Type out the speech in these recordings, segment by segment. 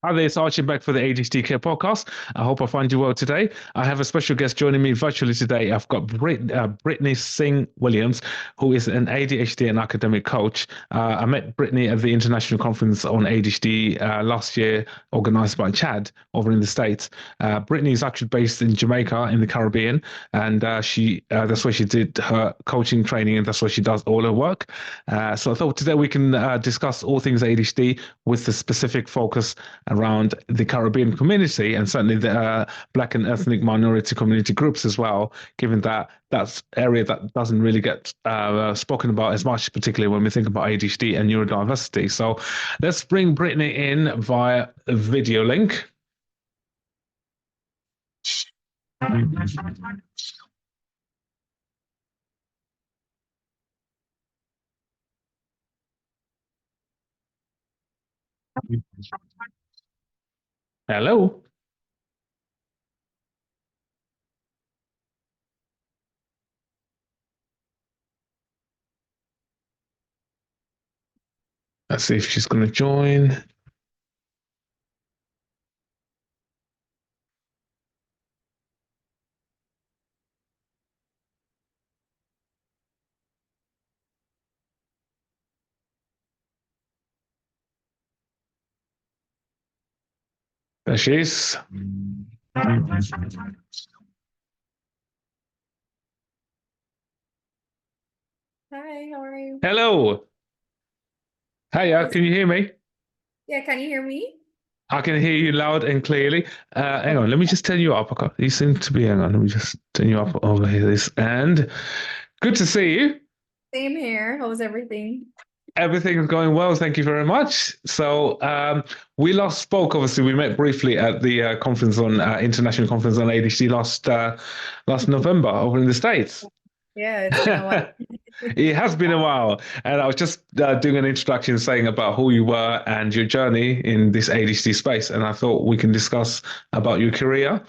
Hi there, it's Archie back for the ADHD Care Podcast. I hope I find you well today. I have a special guest joining me virtually today. I've got Brittany Singh Williams, who is an ADHD and academic coach. I met Brittany at the International Conference on ADHD last year, organized by Chad over in the States. Brittany is actually based in Jamaica in the Caribbean, and that's where she did her coaching training, and that's where she does all her work. So I thought today we can discuss all things ADHD with the specific focus around the Caribbean community and certainly the Black and ethnic minority community groups as well, given that that's area that doesn't really get spoken about as much, particularly when we think about ADHD and neurodiversity. So let's bring Brittany in via a video link. Hello. Let's see if she's going to join. There she is. Hi, how are you? Hello. Hiya, can you hear me? Yeah, can you hear me? I can hear you loud and clearly. Hang on, let me just turn you up. You seem to be, hang on, let me just turn you up over here. This and good to see you. Same here. How's everything? Everything is going well. Thank you very much. So we last spoke. Obviously, we met briefly at the conference on International Conference on ADHD last November over in the States. Yeah, it's been a while. It has been a while, and I was just doing an introduction saying about who you were and your journey in this ADHD space, and I thought we can discuss about your career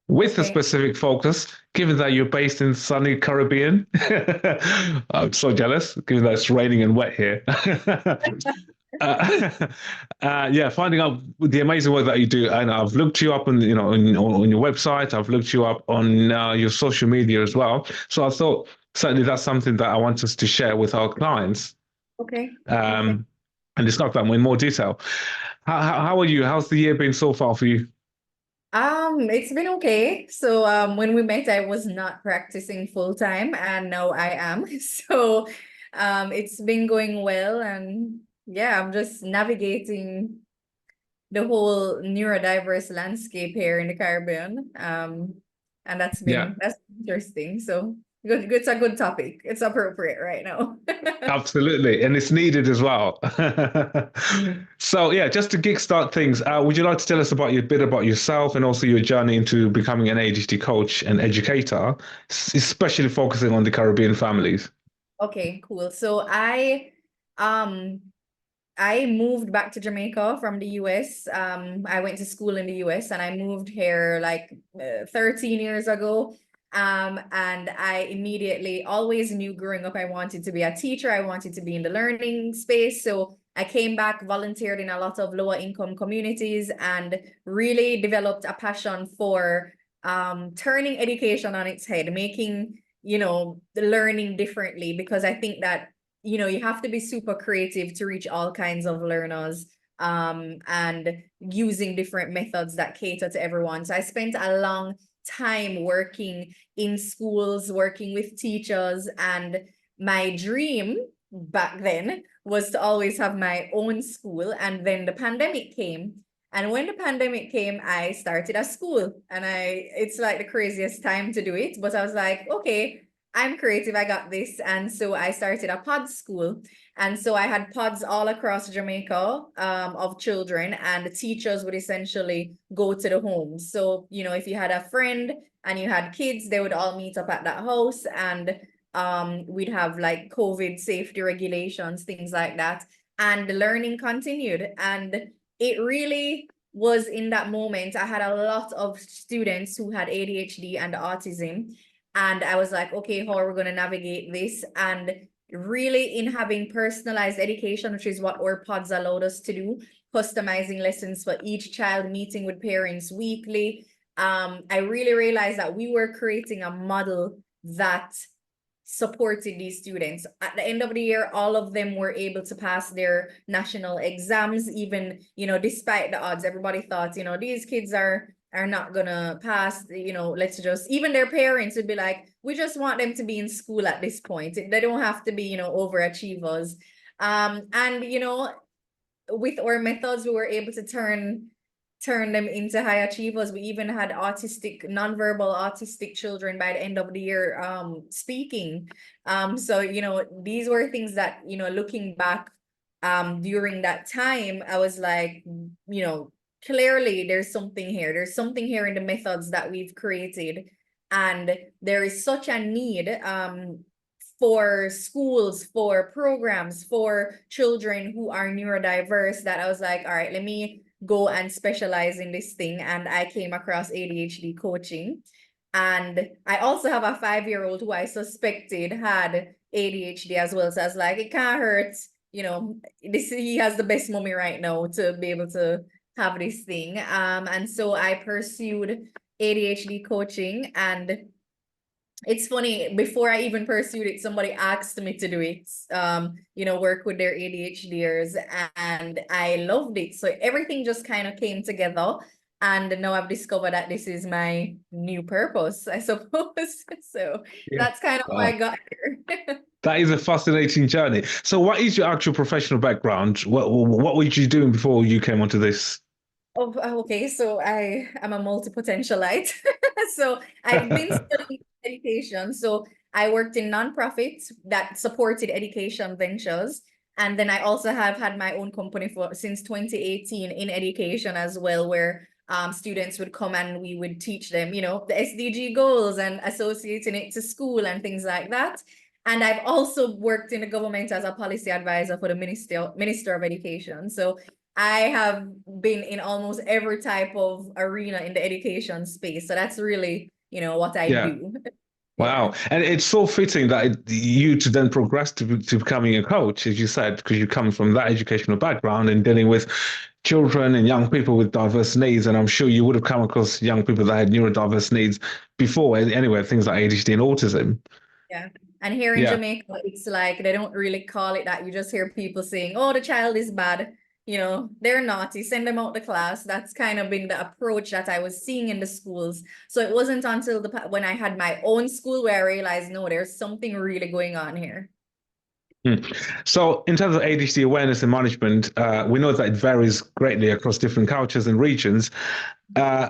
with a specific focus, given that you're based in sunny Caribbean. I'm so jealous, given that it's raining and wet here. Yeah, finding out the amazing work that you do, and I've looked you up on on your website. I've looked you up on your social media as well. So I thought certainly that's something that I want us to share with our clients. Okay. And discuss that in more detail. How are you? How's the year been so far for you? It's been okay. So when we met, I was not practicing full time, and now I am. So it's been going well, and yeah, I'm just navigating the whole neurodiverse landscape here in the Caribbean. And that's interesting. So good, it's a good topic. It's appropriate right now. Absolutely, and it's needed as well. So yeah, just to kickstart things, would you like to tell us about a bit about yourself and also your journey into becoming an ADHD coach and educator, especially focusing on the Caribbean families? Okay, cool. So I moved back to Jamaica from the US. I went to school in the US and I moved here like 13 years ago. And I immediately always knew growing up I wanted to be a teacher. I wanted to be in the learning space. So I came back, volunteered in a lot of lower income communities, and really developed a passion for turning education on its head, making, the learning differently, because I think that you have to be super creative to reach all kinds of learners, and using different methods that cater to everyone. So I spent a long time working in schools, working with teachers, and my dream back then was to always have my own school. And then the pandemic came. And when the pandemic came, I started a school, and it's like the craziest time to do it. But I was like, okay, I'm creative, I got this. And so I started a pod school. And so I had pods all across Jamaica, of children, and the teachers would essentially go to the homes. So, if you had a friend and you had kids, they would all meet up at that house, and we'd have like COVID safety regulations, things like that. And the learning continued. And it really was in that moment, I had a lot of students who had ADHD and autism. And I was like, okay, how are we going to navigate this? And really, in having personalized education, which is what our pods allowed us to do, customizing lessons for each child, meeting with parents weekly. I really realized that we were creating a model that supported these students. At the end of the year, all of them were able to pass their national exams, even, despite the odds. Everybody thought, these kids are not gonna pass, let's just, even their parents would be like, we just want them to be in school at this point. They don't have to be, overachievers. And, with our methods, we were able to turn them into high achievers. We even had nonverbal autistic children by the end of the year speaking. So, these were things that, looking back during that time, I was like, clearly there's something here. There's something here in the methods that we've created. And there is such a need for schools, for programs, for children who are neurodiverse, that I was like, all right, let me go and specialize in this thing. And I came across ADHD coaching. And I also have a 5-year-old who I suspected had ADHD as well. So I was like, it can't hurt, he has the best mommy right now to be able to have this thing. And so I pursued ADHD coaching. And it's funny, before I even pursued it, somebody asked me to do it, work with their ADHDers, and I loved it. So everything just kind of came together. And now I've discovered that this is my new purpose, I suppose. So that's kind of how I got here. That is a fascinating journey. So what is your actual professional background? What were you doing before you came onto this? Oh, okay. So I am a multi-potentialite. So I've been studying education. So I worked in nonprofits that supported education ventures. And then I also have had my own company since 2018 in education as well, where students would come and we would teach them, the SDG goals and associating it to school and things like that. And I've also worked in the government as a policy advisor for the Minister of Education. So I have been in almost every type of arena in the education space. So that's really, what I do. Wow. And it's so fitting that you to then progress to becoming a coach, as you said, because you come from that educational background and dealing with children and young people with diverse needs. And I'm sure you would have come across young people that had neurodiverse needs before, anyway, things like ADHD and autism. Yeah. And here in Jamaica, it's like they don't really call it that. You just hear people saying, oh, the child is bad. They're naughty, send them out the class. That's kind of been the approach that I was seeing in the schools. So it wasn't until when I had my own school where I realized, no, there's something really going on here. So in terms of ADHD awareness and management, we know that it varies greatly across different cultures and regions.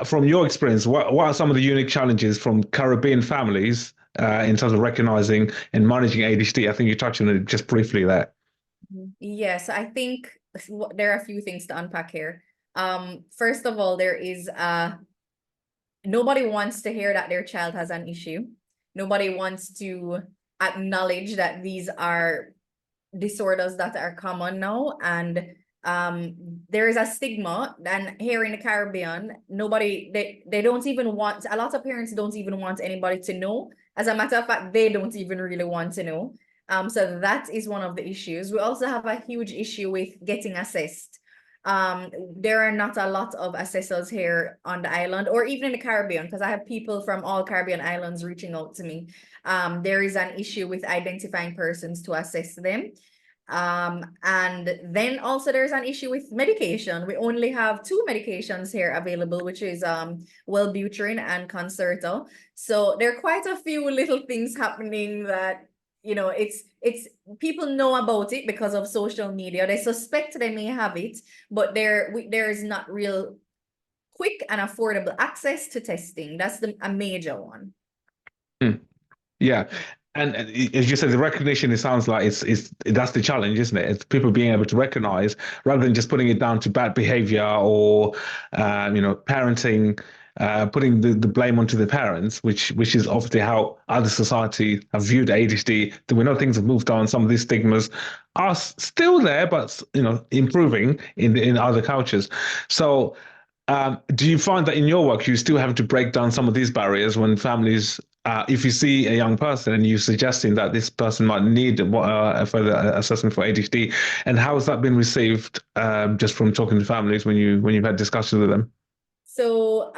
From your experience, what are some of the unique challenges from Caribbean families in terms of recognizing and managing ADHD? I think you touched on it just briefly there. Yes, I think there are a few things to unpack here. First of all, there is nobody wants to hear that their child has an issue. Nobody wants to acknowledge that these are disorders that are common now. And there is a stigma. And here in the Caribbean, they don't even want, a lot of parents don't even want anybody to know. As a matter of fact, they don't even really want to know. So that is one of the issues. We also have a huge issue with getting assessed. There are not a lot of assessors here on the island, or even in the Caribbean, because I have people from all Caribbean islands reaching out to me. There is an issue with identifying persons to assess them. And then also there's an issue with medication. We only have 2 medications here available, which is Wellbutrin and Concerta. So there are quite a few little things happening that, it's people know about it because of social media. They suspect they may have it, but there is not real quick and affordable access to testing. That's a major one. Yeah. And as you said, the recognition, it sounds like that's the challenge, isn't it? It's people being able to recognize rather than just putting it down to bad behavior or, parenting, putting the blame onto the parents, which is obviously how other society have viewed ADHD. We know things have moved on. Some of these stigmas are still there, but, improving in other cultures. So do you find that in your work, you still have to break down some of these barriers when families if you see a young person and you're suggesting that this person might need a further assessment for ADHD, and how has that been received just from talking to families when you've had discussions with them? So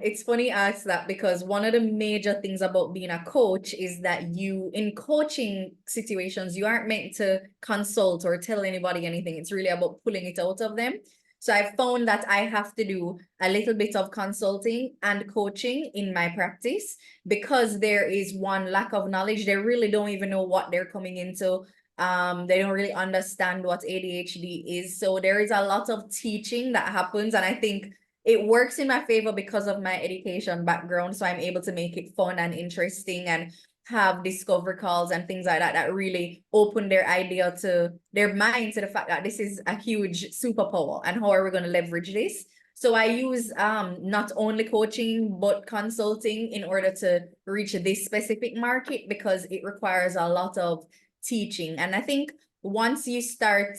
it's funny you ask that, because one of the major things about being a coach is that you, in coaching situations, you aren't meant to consult or tell anybody anything. It's really about pulling it out of them. So I found that I have to do a little bit of consulting and coaching in my practice, because there is one, lack of knowledge. They really don't even know what they're coming into. They don't really understand what ADHD is. So there is a lot of teaching that happens, and I think it works in my favor because of my education background. So I'm able to make it fun and interesting, and have discovery calls and things like that that really open their idea to their mind to the fact that this is a huge superpower, and how are we going to leverage this. So I use not only coaching but consulting in order to reach this specific market, because it requires a lot of teaching. And I think once you start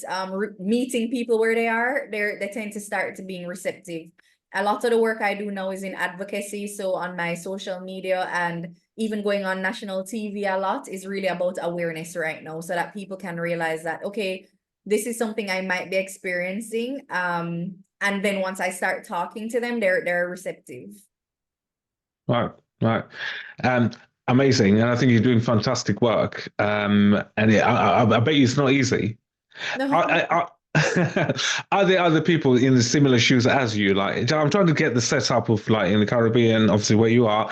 meeting people where they are, they tend to start to being receptive. A lot of the work I do now is in advocacy. So on my social media, and even going on national TV a lot, is really about awareness right now, so that people can realize that, okay, this is something I might be experiencing. And then once I start talking to them, they're receptive. Right, right. Amazing. And I think you're doing fantastic work. And I bet you it's not easy. Are there other people in the similar shoes as you? Like, I'm trying to get the setup of, like, in the Caribbean, obviously where you are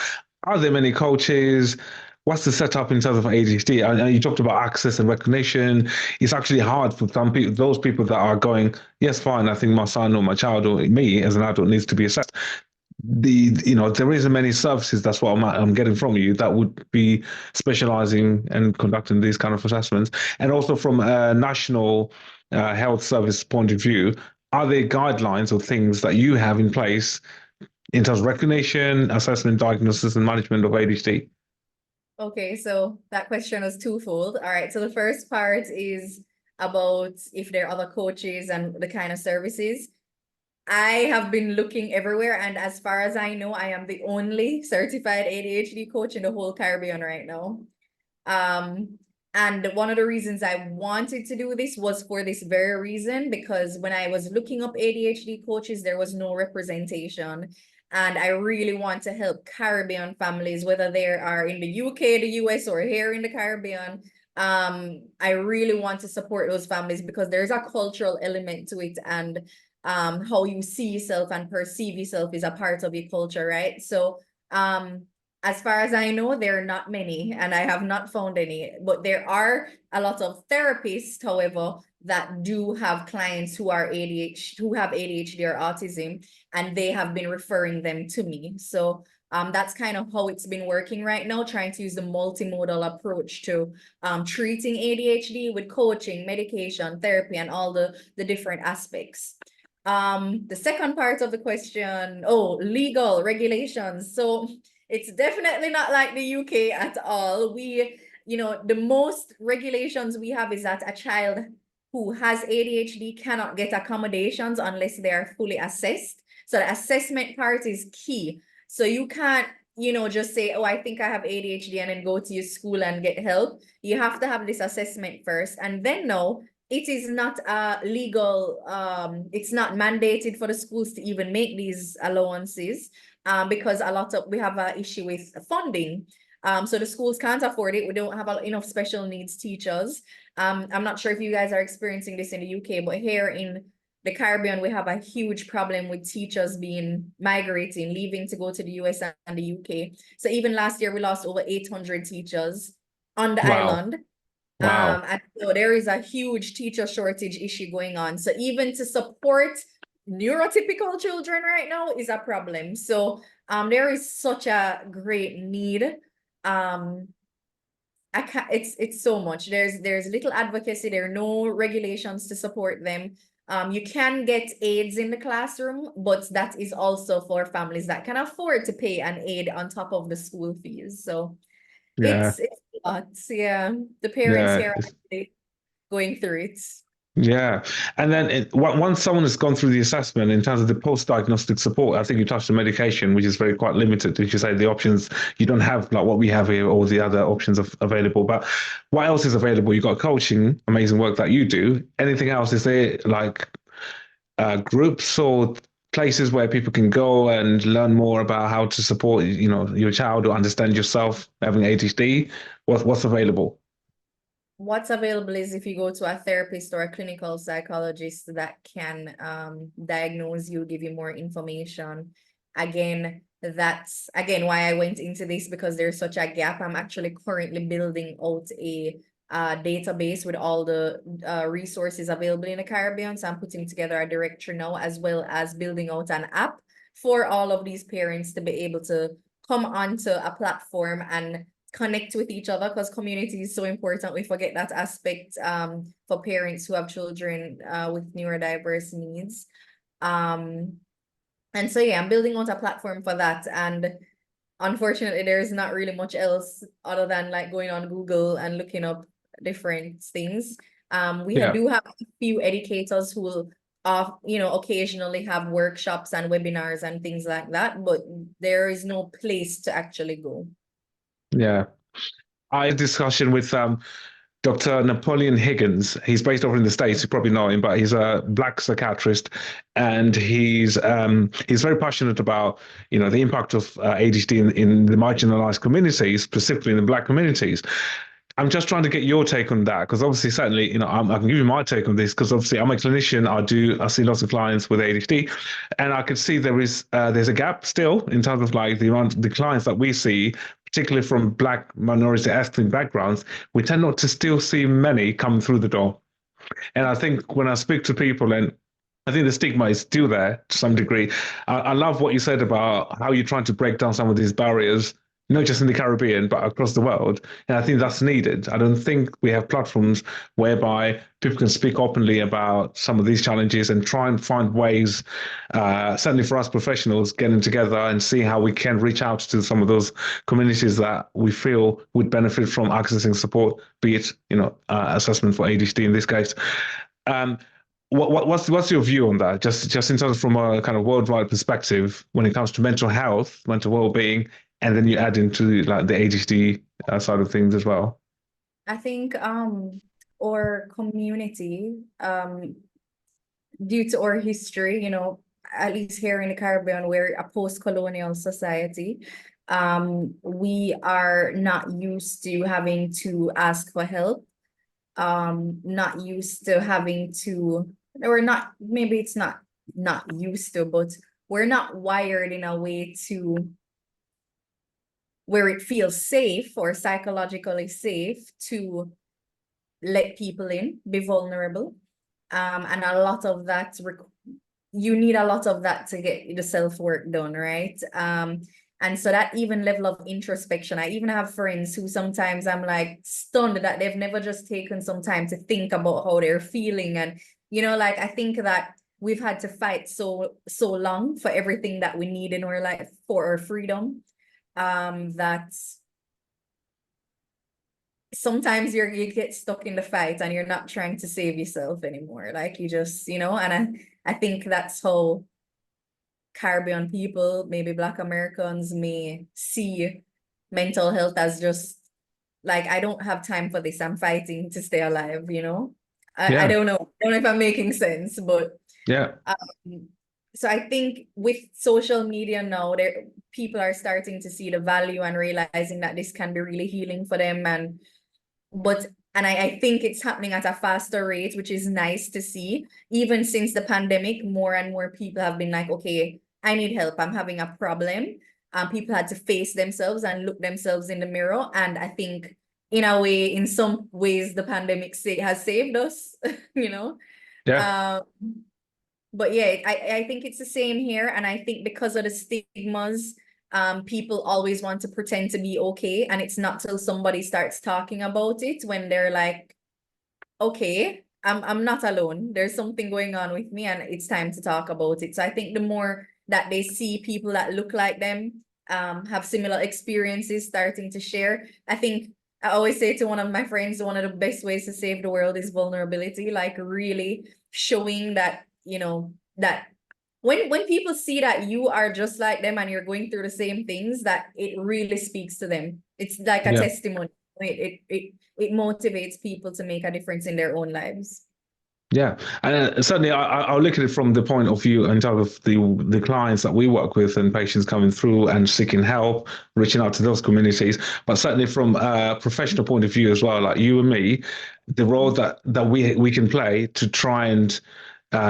there many coaches? What's the setup in terms of ADHD? And you talked about access and recognition. It's actually hard for some people, those people that are going, yes, fine, I think my son or my child or me as an adult needs to be assessed. There isn't many services, that's what I'm getting from you, that would be specializing and conducting these kind of assessments. And also from a national health service point of view, are there guidelines or things that you have in place in terms of recognition, assessment, diagnosis, and management of ADHD? Okay, so that question was twofold. All right, so the first part is about if there are other coaches and the kind of services. I have been looking everywhere, and as far as I know, I am the only certified ADHD coach in the whole Caribbean right now. And one of the reasons I wanted to do this was for this very reason, because when I was looking up ADHD coaches, there was no representation. And I really want to help Caribbean families, whether they are in the UK, the US, or here in the Caribbean. I really want to support those families, because there's a cultural element to it, and how you see yourself and perceive yourself is a part of your culture, right? So as far as I know, there are not many, and I have not found any, but there are a lot of therapists, however, that do have clients who are who have ADHD or autism, and they have been referring them to me. So that's kind of how it's been working right now, trying to use the multimodal approach to treating ADHD with coaching, medication, therapy, and all the different aspects. The second part of the question, legal regulations. So it's definitely not like the UK at all. The most regulations we have is that a child who has ADHD cannot get accommodations unless they are fully assessed. So the assessment part is key. So you can't, just say, oh, I think I have ADHD, and then go to your school and get help. You have to have this assessment first. And then no, it is not legal, it's not mandated for the schools to even make these allowances, because we have an issue with funding. So the schools can't afford it. We don't have enough special needs teachers. I'm not sure if you guys are experiencing this in the UK, but here in the Caribbean, we have a huge problem with teachers migrating, leaving to go to the US and the UK. So even last year, we lost over 800 teachers on the island. Wow. And so there is a huge teacher shortage issue going on. So even to support neurotypical children right now is a problem. So there is such a great need. It's so much. There's little advocacy. There are no regulations to support them. You can get aides in the classroom, but that is also for families that can afford to pay an aide on top of the school fees. So Yeah. it's a lot. Yeah, the parents Yeah. here are actually going through it. Yeah. And then once someone has gone through the assessment in terms of the post-diagnostic support, I think you touched on medication, which is very quite limited. Did you say the options, you don't have like what we have here or the other options available, but what else is available? You've got coaching, amazing work that you do. Anything else? Is there like groups or places where people can go and learn more about how to support, your child or understand yourself having ADHD? What's available? What's available is if you go to a therapist or a clinical psychologist that can diagnose you, give you more information. Again, that's again why I went into this, because there's such a gap. I'm actually currently building out a database with all the resources available in the Caribbean. So I'm putting together a directory now, as well as building out an app for all of these parents to be able to come onto a platform and connect with each other, because community is so important. We forget that aspect for parents who have children with neurodiverse needs. And so yeah, I'm building out a platform for that. And unfortunately, there's not really much else other than like going on Google and looking up different things. We Yeah. do have a few educators who will occasionally have workshops and webinars and things like that, but there is no place to actually go. Yeah. I had a discussion with Dr. Napoleon Higgins. He's based over in the States. You probably know him, but he's a black psychiatrist, and he's very passionate about the impact of ADHD in the marginalized communities, specifically in the black communities. I'm just trying to get your take on that, because obviously, certainly, I can give you my take on this, because obviously I'm a clinician. I see lots of clients with ADHD, and I could see there's a gap still in terms of like the clients that we see, particularly from black minority ethnic backgrounds. We tend not to still see many come through the door. And I think when I speak to people, and I think the stigma is still there to some degree. I love what you said about how you're trying to break down some of these barriers, not just in the Caribbean, but across the world. And I think that's needed. I don't think we have platforms whereby people can speak openly about some of these challenges and try and find ways, certainly for us professionals, getting together and see how we can reach out to some of those communities that we feel would benefit from accessing support, be it, assessment for ADHD in this case. What's your view on that? Just in terms from a kind of worldwide perspective, when it comes to mental health, mental well-being, and then you add into like the ADHD side of things as well. I think our community, due to our history, at least here in the Caribbean, we're a post-colonial society. We are not used to having to ask for help. Not used to having to, or not, maybe it's not used to, but we're not wired in a way to where it feels safe or psychologically safe to let people in, be vulnerable. And a lot of that, you need a lot of that to get the self-work done, right? And so that even level of introspection, I even have friends who sometimes I'm like stunned that they've never just taken some time to think about how they're feeling. And, like, I think that we've had to fight so long for everything that we need in our life for our freedom. That sometimes you get stuck in the fight and you're not trying to save yourself anymore. Like you just, and I think that's how Caribbean people, maybe Black Americans, may see mental health as just like, I don't have time for this. I'm fighting to stay alive, I don't know. I don't know if I'm making sense, but yeah. So I think with social media now, people are starting to see the value and realizing that this can be really healing for them. And I think it's happening at a faster rate, which is nice to see. Even since the pandemic, more and more people have been like, okay, I need help. I'm having a problem. People had to face themselves and look themselves in the mirror. And I think in a way, in some ways, the pandemic has saved us, Yeah. But yeah, I think it's the same here. And I think because of the stigmas, people always want to pretend to be okay. And it's not till somebody starts talking about it when they're like, okay, I'm not alone. There's something going on with me and it's time to talk about it. So I think the more that they see people that look like them, have similar experiences starting to share, I think I always say to one of my friends, one of the best ways to save the world is vulnerability, like really showing that, that when people see that you are just like them and you're going through the same things, that it really speaks to them. It's like a Yeah. testimony. It motivates people to make a difference in their own lives. Yeah, and certainly I'll look at it from the point of view in terms of the clients that we work with and patients coming through and seeking help, reaching out to those communities. But certainly from a professional point of view as well, like you and me, the role that we can play to try and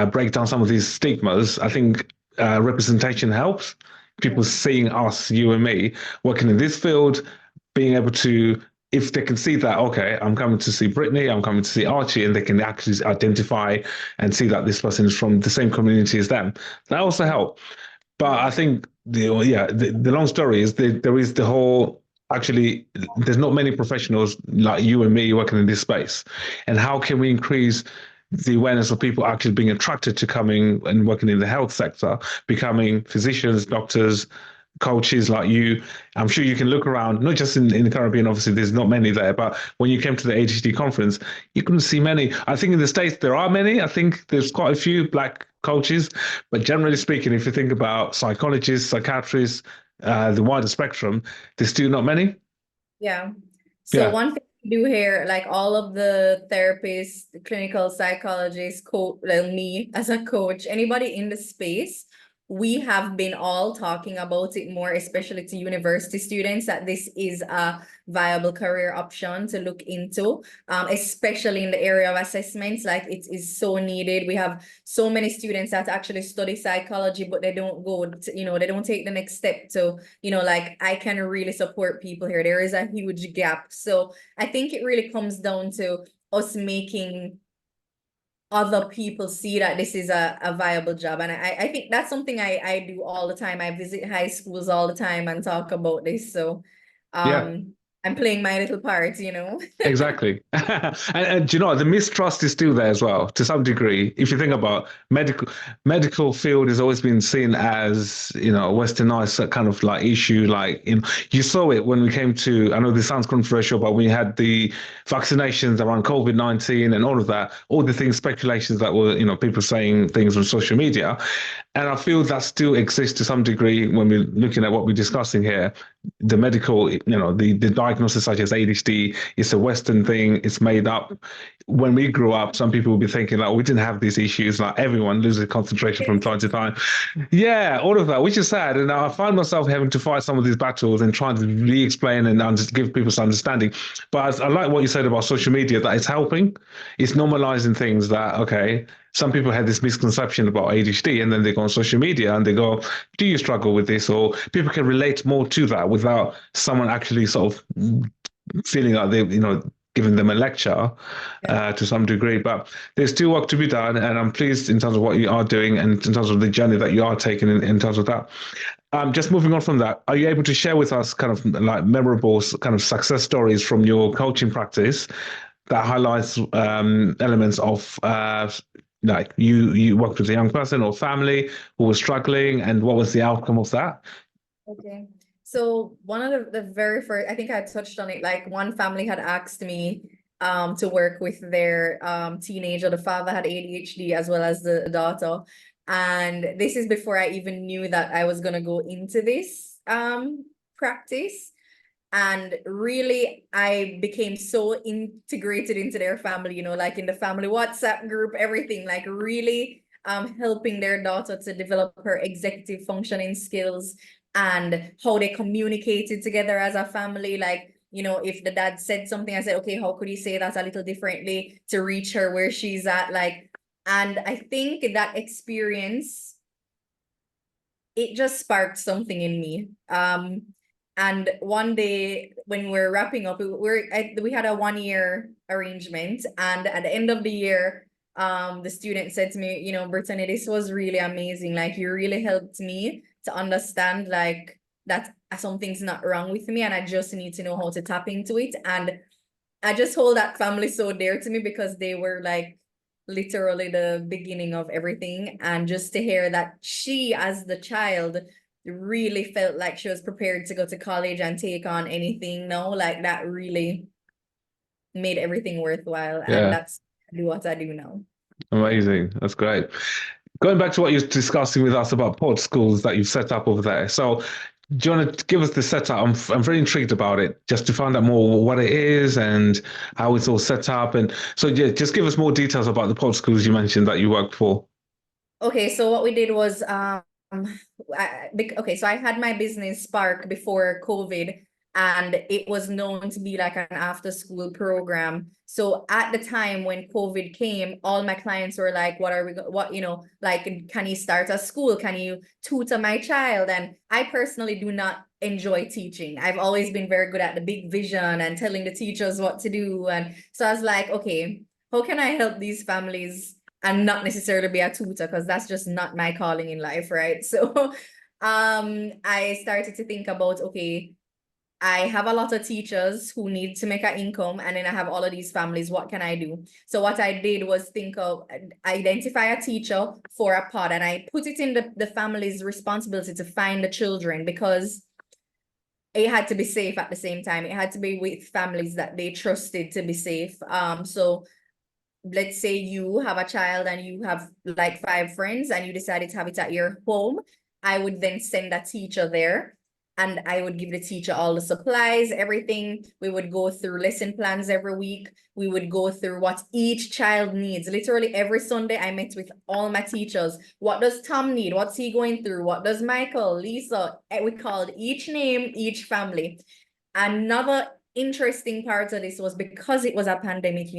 break down some of these stigmas. I think representation helps. People seeing us, you and me, working in this field, being able to, if they can see that, okay, I'm coming to see Brittany, I'm coming to see Archie, and they can actually identify and see that this person is from the same community as them, that also help. But I think the long story is there is the whole, actually there's not many professionals like you and me working in this space, and how can we increase the awareness of people actually being attracted to coming and working in the health sector, becoming physicians, doctors, coaches like you. I'm sure you can look around, not just in the Caribbean, obviously there's not many there, but when you came to the ADHD conference, you couldn't see many. I think in the States there are many. I think there's quite a few Black coaches, but generally speaking, if you think about psychologists, psychiatrists, the wider spectrum, there's still not many. Yeah. So Yeah. one thing we do here, like all of the therapists, the clinical psychologists, coach, like me as a coach, anybody in the space, we have been all talking about it more, especially to university students, that this is a viable career option to look into, especially in the area of assessments. Like it is so needed. We have so many students that actually study psychology, but they don't go to, they don't take the next step to, like I can really support people here. There is a huge gap. So I think it really comes down to us making other people see that this is a viable job. And I think that's something I do all the time. I visit high schools all the time and talk about this. So Yeah. I'm playing my little part, Exactly. And you know, the mistrust is still there as well, to some degree. If you think about medical field has always been seen as, a westernized kind of like issue. Like, you saw it when we came to, I know this sounds controversial, but we had the vaccinations around COVID-19 and all of that, all the things, speculations that were, people saying things on social media. And I feel that still exists to some degree when we're looking at what we're discussing here. The medical, the diagnosis such as ADHD, it's a Western thing, it's made up. When we grew up, some people would be thinking like, we didn't have these issues, like everyone loses concentration from time to time. Yeah, all of that, which is sad. And I find myself having to fight some of these battles and trying to re-explain and just give people some understanding. But I like what you said about social media, that it's helping. It's normalizing things that, okay, some people had this misconception about ADHD, and then they go on social media and they go, do you struggle with this? Or people can relate more to that without someone actually sort of feeling like they, giving them a lecture to some degree. But there's still work to be done. And I'm pleased in terms of what you are doing and in terms of the journey that you are taking in terms of that. Just moving on from that, are you able to share with us kind of like memorable kind of success stories from your coaching practice that highlights elements of like you worked with a young person or family who was struggling, and what was the outcome of that? Okay. So one of the very first, I think I touched on it, like one family had asked me to work with their teenager. The father had ADHD as well as the daughter. And this is before I even knew that I was gonna go into this practice. And really, I became so integrated into their family, like in the family WhatsApp group, everything, like really helping their daughter to develop her executive functioning skills and how they communicated together as a family. Like, if the dad said something, I said, okay, how could he say that a little differently to reach her where she's at? Like, and I think that experience, it just sparked something in me. And one day when we're wrapping up, we had a 1 year arrangement, and at the end of the year, the student said to me, Brittany, this was really amazing. Like you really helped me to understand like that something's not wrong with me, and I just need to know how to tap into it. And I just hold that family so dear to me because they were like literally the beginning of everything. And just to hear that she, as the child, really felt like she was prepared to go to college and take on anything, no, like that really made everything worthwhile. And Yeah. that's what I do now. Amazing. That's great. Going back to what you were discussing with us about pod schools that you've set up over there. So, do you want to give us the setup? I'm very intrigued about it, just to find out more what it is and how it's all set up. And so, yeah, just give us more details about the pod schools you mentioned that you worked for. Okay, so what we did was, okay, so I had my business Spark before COVID, and it was known to be like an after school program. So at the time when COVID came, all my clients were like, what are we, what, like, can you start a school? Can you tutor my child? And I personally do not enjoy teaching. I've always been very good at the big vision and telling the teachers what to do. And so I was like, okay, how can I help these families and not necessarily be a tutor, because that's just not my calling in life, right? So I started to think about, okay, I have a lot of teachers who need to make an income, and then I have all of these families. What can I do? So what I did was think of identify a teacher for a pod, and I put it in the family's responsibility to find the children, because it had to be safe at the same time. It had to be with families that they trusted to be safe. So let's say you have a child and you have like 5 friends and you decided to have it at your home. I would then send a teacher there, and I would give the teacher all the supplies, everything. We would go through lesson plans every week. We would go through what each child needs. Literally every Sunday, I met with all my teachers. What does Tom need? What's he going through? What does Michael, Lisa? We called each name, each family. Another interesting part of this was, because it was a pandemic,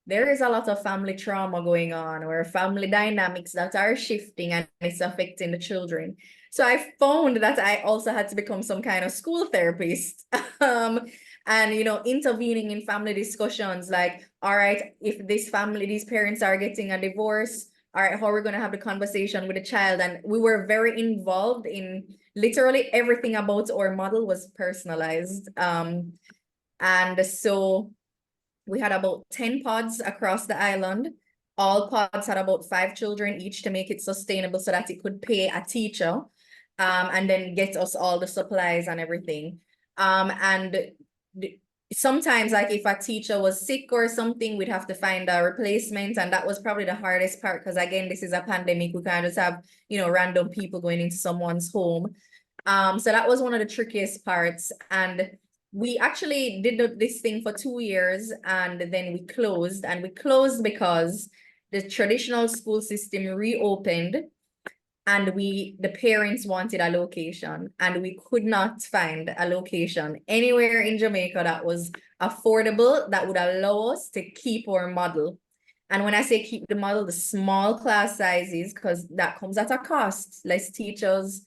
there is a lot of family trauma going on, or family dynamics that are shifting, and it's affecting the children. So I found that I also had to become some kind of school therapist. And intervening in family discussions, like, all right, if these parents are getting a divorce, all right, how are we going to have the conversation with the child? And we were very involved in literally everything about our model was personalized. And so we had about 10 pods across the island. All pods had about 5 children each to make it sustainable, so that it could pay a teacher, and then get us all the supplies and everything. And sometimes, like, if a teacher was sick or something, we'd have to find a replacement. And that was probably the hardest part, because again, this is a pandemic. We can't just have, random people going into someone's home. So that was one of the trickiest parts. And we actually did this thing for 2 years, and then we closed. And we closed because the traditional school system reopened, and the parents wanted a location, and we could not find a location anywhere in Jamaica that was affordable, that would allow us to keep our model. And when I say keep the model, the small class sizes, because that comes at a cost. Less teachers,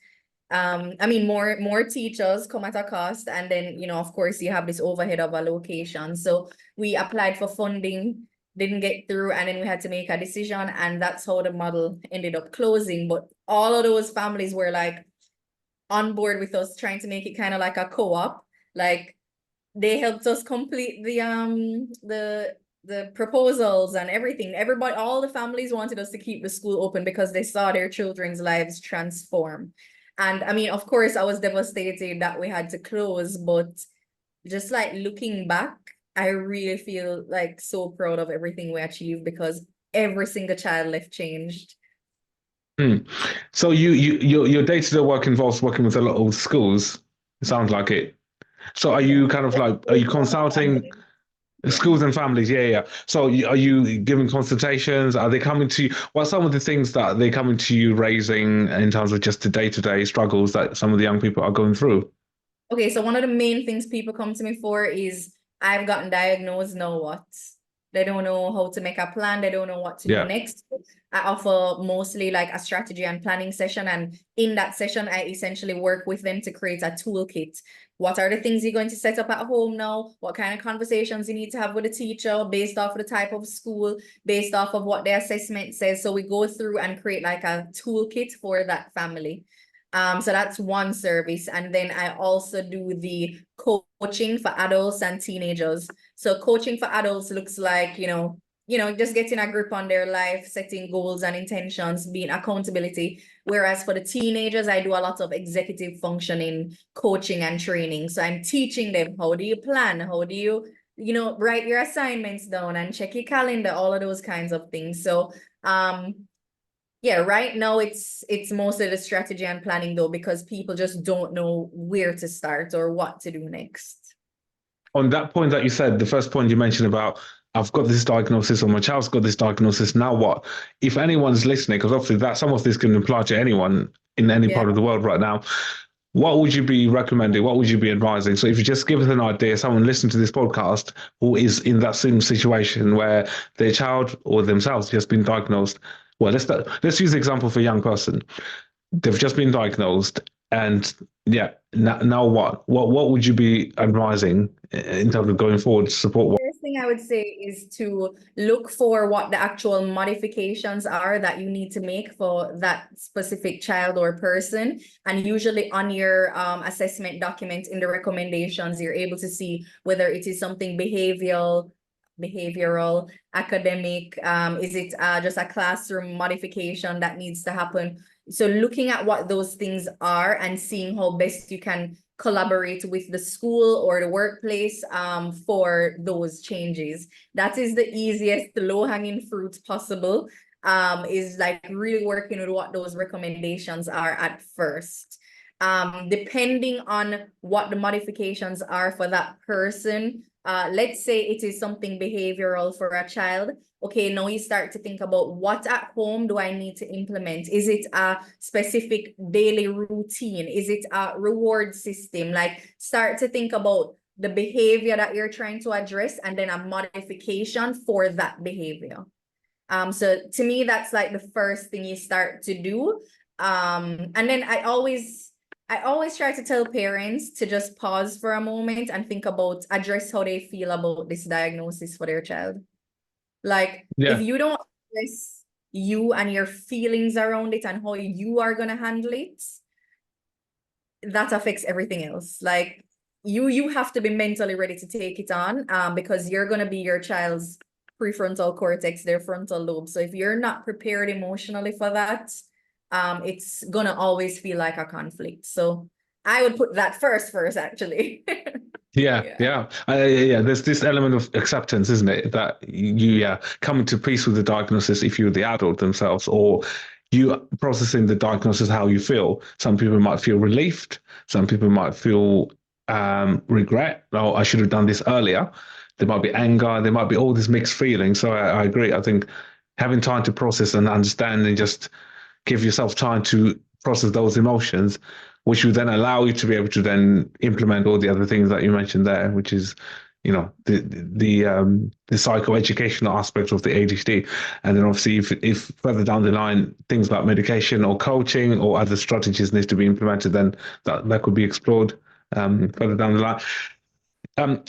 more teachers come at a cost. And then, of course, you have this overhead of a location. So we applied for funding, didn't get through, and then we had to make a decision, and that's how the model ended up closing. But all of those families were like on board with us, trying to make it kind of like a co-op. Like, they helped us complete the proposals and everything. Everybody, all the families wanted us to keep the school open because they saw their children's lives transform. And of course, I was devastated that we had to close, but just like looking back, I really feel like so proud of everything we achieved, because every single child left changed. So your day-to-day work involves working with a lot of schools. It sounds like it. So are you kind of like, are you consulting schools and families? Yeah. So are you giving consultations? Are they coming to you? What are some of the things that they're coming to you raising in terms of just the day-to-day struggles that some of the young people are going through? Okay, so one of the main things people come to me for is, I've gotten diagnosed, now what? They don't know how to make a plan. They don't know what to do next. I offer mostly like a strategy and planning session. And in that session, I essentially work with them to create a toolkit. What are the things you're going to set up at home now? What kind of conversations you need to have with the teacher based off of the type of school, based off of what the assessment says. So we go through and create like a toolkit for that family. So that's one service. And then I also do the coaching for adults and teenagers. So coaching for adults looks like, just getting a grip on their life, setting goals and intentions, being accountability. Whereas for the teenagers, I do a lot of executive functioning, coaching and training. So I'm teaching them, how do you plan? How do you write your assignments down and check your calendar, all of those kinds of things. So yeah, right now it's mostly the strategy and planning though, because people just don't know where to start or what to do next. On that point that you said, the first point you mentioned about I've got this diagnosis or my child's got this diagnosis, now what? If anyone's listening, because obviously that some of this can apply to anyone in any part of the world right now, what would you be recommending? What would you be advising? So if you just give us an idea, someone listening to this podcast who is in that same situation where their child or themselves just been diagnosed. Well, let's use the example for a young person. They've just been diagnosed, and yeah, now what? What would you be advising in terms of going forward to support? First thing I would say is to look for what the actual modifications are that you need to make for that specific child or person. And usually on your assessment document in the recommendations, you're able to see whether it is something behavioral, academic, is it just a classroom modification that needs to happen? So looking at what those things are and seeing how best you can collaborate with the school or the workplace for those changes. That is the easiest, low-hanging fruit possible, is like really working with what those recommendations are at first. Depending on what the modifications are for that person, let's say it is something behavioral for a child. Okay, now you start to think about what at home do I need to implement? Is it a specific daily routine? Is it a reward system? Like start to think about the behavior that you're trying to address and then a modification for that behavior. So to me, that's like the first thing you start to do. And then I always try to tell parents to just pause for a moment and think about, address how they feel about this diagnosis for their child. Like, if you don't address you and your feelings around it and how you are going to handle it, that affects everything else. Like, you have to be mentally ready to take it on, because you're going to be your child's prefrontal cortex, their frontal lobe. So if you're not prepared emotionally for that, it's going to always feel like a conflict. So I would put that first, actually. Yeah. There's this element of acceptance, isn't it? That you coming to peace with the diagnosis if you're the adult themselves, or you processing the diagnosis how you feel. Some people might feel relieved. Some people might feel regret. Oh, I should have done this earlier. There might be anger. There might be all these mixed feelings. So I agree. I think having time to process and understand and just give yourself time to process those emotions, which will then allow you to be able to then implement all the other things that you mentioned there, which is, the psychoeducational aspect of the ADHD. And then obviously if further down the line, things like medication or coaching or other strategies need to be implemented, then that could be explored further down the line.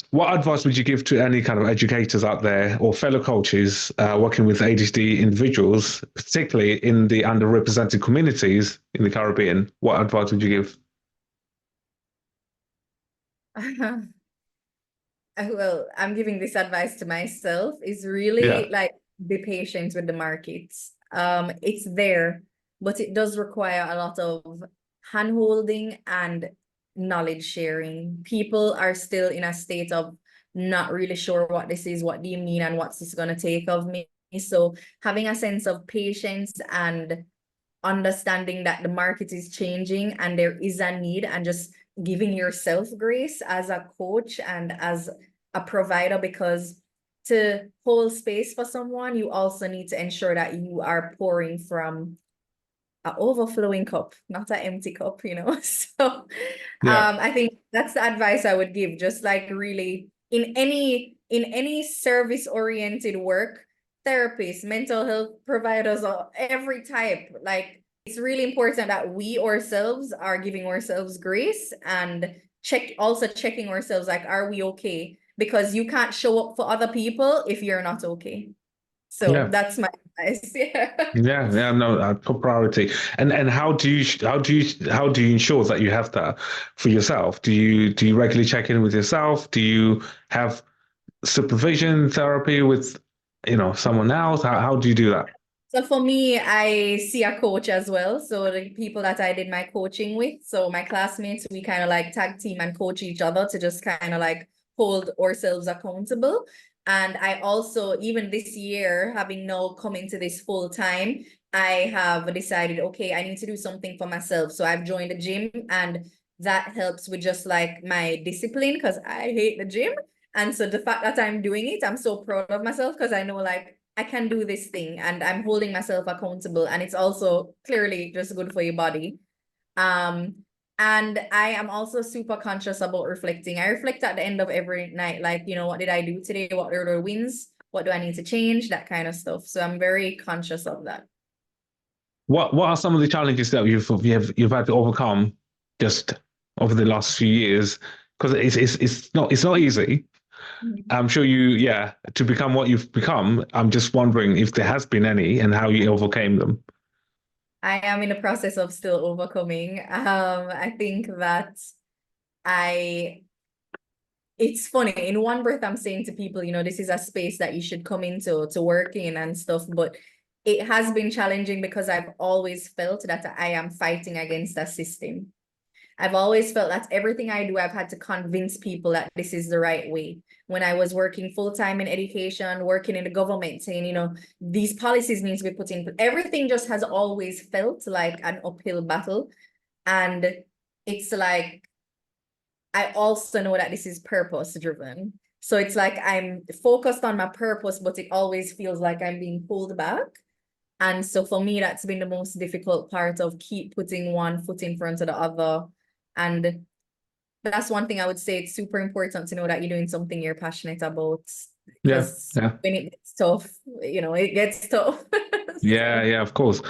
What advice would you give to any kind of educators out there or fellow coaches working with ADHD individuals, particularly in the underrepresented communities in the Caribbean? What advice would you give? Well, I'm giving this advice to myself, is really like be patient with the markets. It's there, but it does require a lot of hand-holding and knowledge sharing. People are still in a state of not really sure what this is, what do you mean, and what's this going to take of me. So having a sense of patience and understanding that the market is changing and there is a need, and just giving yourself grace as a coach and as a provider, because to hold space for someone, you also need to ensure that you are pouring from an overflowing cup, not an empty cup, So I think that's the advice I would give. Just like really in any service-oriented work, therapists, mental health providers, or every type, like it's really important that we ourselves are giving ourselves grace and checking ourselves, like, are we okay? Because you can't show up for other people if you're not okay. So that's my advice. No, top priority. And how do you ensure that you have that for yourself? Do you regularly check in with yourself? Do you have supervision therapy with someone else? How do you do that? So for me, I see a coach as well. So the people that I did my coaching with, so my classmates, we kind of like tag team and coach each other to just kind of like hold ourselves accountable. And I also, even this year, having now come into this full time, I have decided, okay, I need to do something for myself. So I've joined the gym, and that helps with just like my discipline, because I hate the gym. And so the fact that I'm doing it, I'm so proud of myself, because I know like I can do this thing and I'm holding myself accountable. And it's also clearly just good for your body. Um, and I am also super conscious about reflecting. I reflect at the end of every night, like, you know, what did I do today? What are the wins? What do I need to change? That kind of stuff. So I'm very conscious of that. What are some of the challenges that you've had to overcome just over the last few years? Because it's not easy. I'm sure to become what you've become. I'm just wondering if there has been any and how you overcame them. I am in the process of still overcoming. I think that I it's funny, in one breath I'm saying to people, you know, this is a space that you should come into to work in and stuff, but it has been challenging because I've always felt that I am fighting against a system. I've always felt that everything I do, I've had to convince people that this is the right way. When I was working full-time in education, working in the government, saying, you know, these policies need to be put in, everything just has always felt like an uphill battle. And it's like, I also know that this is purpose driven. So it's like I'm focused on my purpose, but it always feels like I'm being pulled back. And so for me, that's been the most difficult part of keep putting one foot in front of the other. And that's one thing I would say. It's super important to know that you're doing something you're passionate about, Yeah, because yeah. when it gets tough, you know, it gets tough. Yeah, yeah, of course.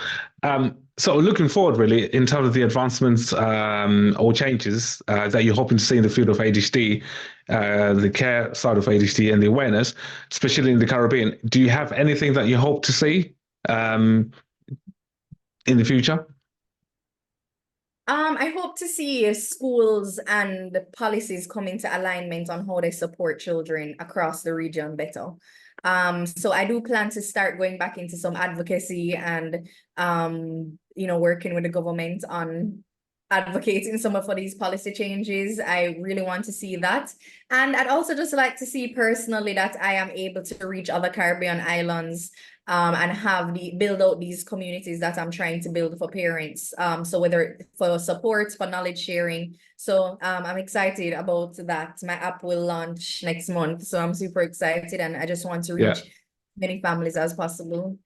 So looking forward, really, in terms of the advancements or changes that you're hoping to see in the field of ADHD, the care side of ADHD and the awareness, especially in the Caribbean, do you have anything that you hope to see in the future? I hope to see schools and the policies come into alignment on how they support children across the region better. So I do plan to start going back into some advocacy and you know, working with the government on advocating some of for these policy changes. I really want to see that. And I'd also just like to see personally that I am able to reach other Caribbean islands and have build out these communities that I'm trying to build for parents. So whether for support, for knowledge sharing. So I'm excited about that. My app will launch next month. So I'm super excited, and I just want to Yeah. reach many families as possible.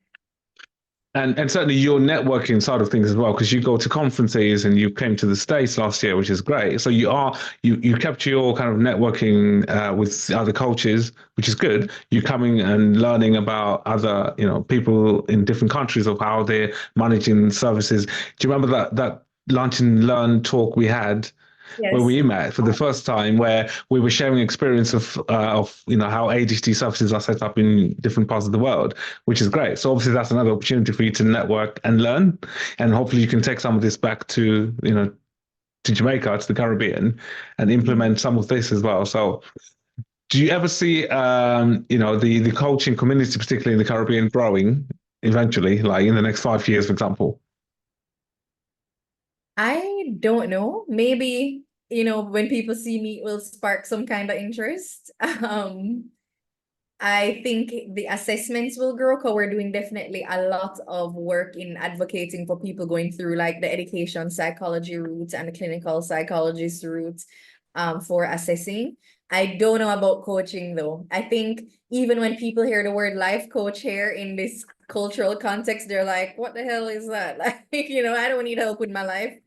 And certainly your networking side of things as well, because you go to conferences and you came to the States last year, which is great. So you kept your kind of networking with other cultures, which is good. You're coming and learning about other, you know, people in different countries of how they're managing services. Do you remember that lunch and learn talk we had where Yes. we met for the first time, where we were sharing experience of you know how ADHD services are set up in different parts of the world, which is great. So obviously that's another opportunity for you to network and learn, and hopefully you can take some of this back to to Jamaica, to the Caribbean, and implement some of this as well. So do you ever see the coaching community, particularly in the Caribbean, growing eventually, like in the next 5 years, for example? I don't know. Maybe, you know, when people see me, it will spark some kind of interest. I think the assessments will grow, because we're doing definitely a lot of work in advocating for people going through like the education psychology route and the clinical psychologist route for assessing. I don't know about coaching though. I think even when people hear the word life coach here in this cultural context, they're like, what the hell is that? Like, you know, I don't need help with my life.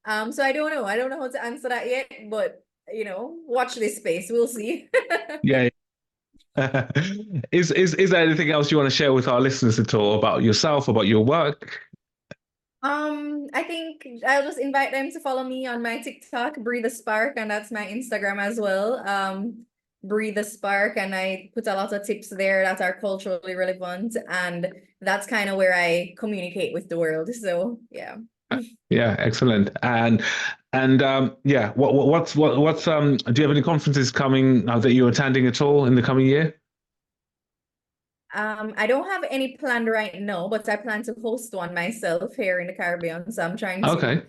So I don't know. I don't know how to answer that yet, but you know, watch this space. We'll see. Yeah. Is there anything else you want to share with our listeners at all about yourself, about your work? I think I'll just invite them to follow me on my TikTok, BREE THE SPARK, and that's my Instagram as well. BREE THE SPARK, and I put a lot of tips there that are culturally relevant, and that's kind of where I communicate with the world. So yeah. Yeah, excellent. And yeah, what's do you have any conferences coming that you're attending at all in the coming year? I don't have any planned right now, but I plan to host one myself here in the Caribbean. So I'm trying to Okay.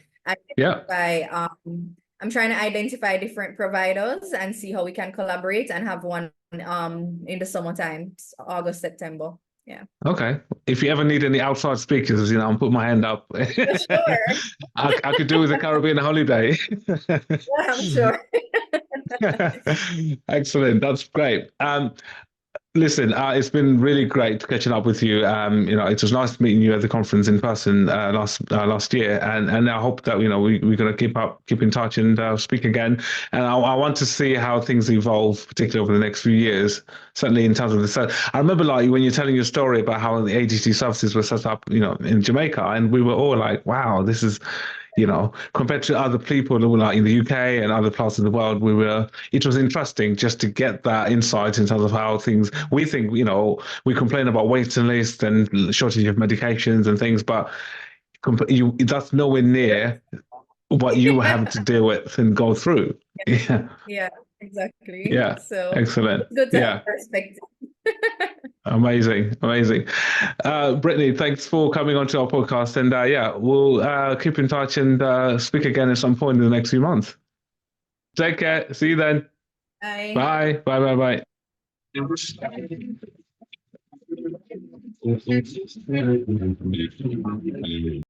Yeah. identify I'm trying to identify different providers and see how we can collaborate and have one in the summertime, August, September. Yeah. Okay. If you ever need any outside speakers, you know, I'll put my hand up. Sure. I could do with a Caribbean holiday. Yeah, I'm sure. Excellent. That's great. Listen, it's been really great catching up with you. You know, it was nice meeting you at the conference in person last year, and I hope that we're going to keep in touch and speak again. And I want to see how things evolve, particularly over the next few years. Certainly in terms of the I remember like when you're telling your story about how the ADHD services were set up, in Jamaica, and we were all like, "Wow, this is." Compared to other people who were like in the UK and other parts of the world, it was interesting just to get that insight in terms of how things, we think, we complain about waiting lists and shortage of medications and things, but that's nowhere near what you have to deal with and go through. Yeah. Yeah, exactly. Yeah. So Excellent. it's good to Yeah. have perspective. Amazing. Brittany, thanks for coming onto our podcast. And we'll keep in touch and speak again at some point in the next few months. Take care. See you then. Bye. Bye. Bye. Bye. Bye.